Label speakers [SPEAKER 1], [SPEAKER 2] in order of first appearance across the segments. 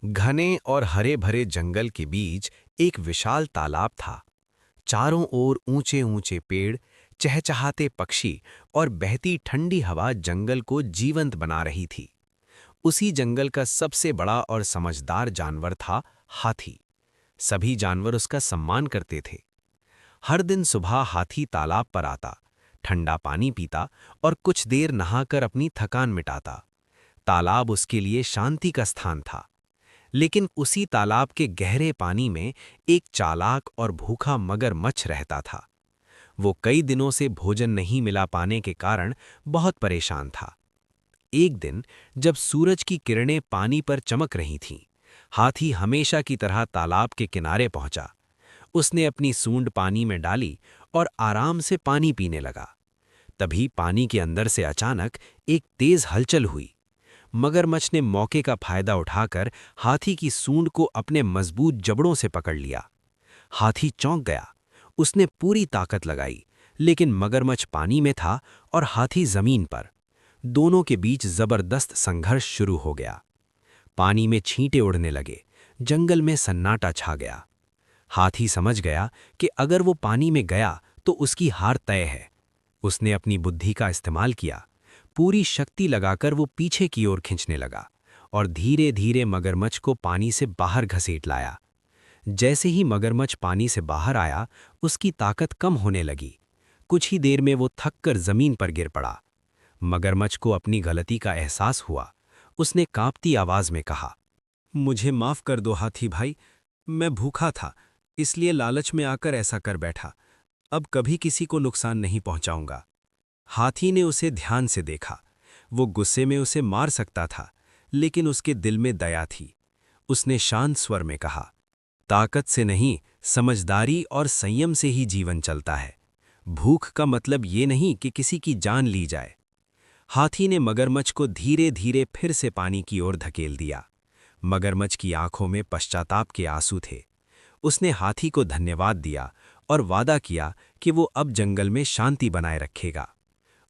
[SPEAKER 1] घने और हरे भरे जंगल के बीच एक विशाल तालाब था। चारों ओर ऊंचे ऊंचे पेड़, चहचहाते पक्षी और बहती ठंडी हवा जंगल को जीवंत बना रही थी। उसी जंगल का सबसे बड़ा और समझदार जानवर था हाथी। सभी जानवर उसका सम्मान करते थे। हर दिन सुबह हाथी तालाब पर आता, ठंडा पानी पीता और कुछ देर नहाकर अपनी थकान मिटाता। तालाब उसके लिए शांति का स्थान था। लेकिन उसी तालाब के गहरे पानी में एक चालाक और भूखा मगरमच्छ रहता था। वो कई दिनों से भोजन नहीं मिला पाने के कारण बहुत परेशान था। एक दिन जब सूरज की किरणें पानी पर चमक रही थीं, हाथी हमेशा की तरह तालाब के किनारे पहुंचा। उसने अपनी सूंड पानी में डाली और आराम से पानी पीने लगा। तभी पानी के अंदर से अचानक एक तेज हलचल हुई। मगरमच्छ ने मौके का फायदा उठाकर हाथी की सूंड को अपने मजबूत जबड़ों से पकड़ लिया। हाथी चौंक गया। उसने पूरी ताकत लगाई, लेकिन मगरमच्छ पानी में था और हाथी जमीन पर। दोनों के बीच जबरदस्त संघर्ष शुरू हो गया। पानी में छींटे उड़ने लगे, जंगल में सन्नाटा छा गया। हाथी समझ गया कि अगर वो पानी में गया तो उसकी हार तय है। उसने अपनी बुद्धि का इस्तेमाल किया। पूरी शक्ति लगाकर वो पीछे की ओर खींचने लगा और धीरे धीरे मगरमच्छ को पानी से बाहर घसीट लाया। जैसे ही मगरमच्छ पानी से बाहर आया, उसकी ताकत कम होने लगी। कुछ ही देर में वो थककर जमीन पर गिर पड़ा। मगरमच्छ को अपनी गलती का एहसास हुआ। उसने कांपती आवाज में कहा, मुझे माफ कर दो हाथी भाई, मैं भूखा था, इसलिए लालच में आकर ऐसा कर बैठा। अब कभी किसी को नुकसान नहीं पहुंचाऊंगा। हाथी ने उसे ध्यान से देखा। वो गुस्से में उसे मार सकता था, लेकिन उसके दिल में दया थी। उसने शांत स्वर में कहा, ताकत से नहीं, समझदारी और संयम से ही जीवन चलता है। भूख का मतलब ये नहीं कि किसी की जान ली जाए। हाथी ने मगरमच्छ को धीरे धीरे फिर से पानी की ओर धकेल दिया। मगरमच्छ की आंखों में पश्चाताप के आंसू थे। उसने हाथी को धन्यवाद दिया और वादा किया कि वो अब जंगल में शांति बनाए रखेगा।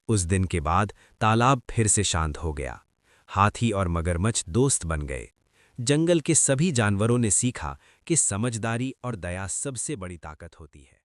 [SPEAKER 1] उस दिन के बाद तालाब फिर से शांत हो गया। हाथी और मगरमच्छ दोस्त बन गए। जंगल के सभी जानवरों ने सीखा कि समझदारी और दया सबसे बड़ी ताकत होती है।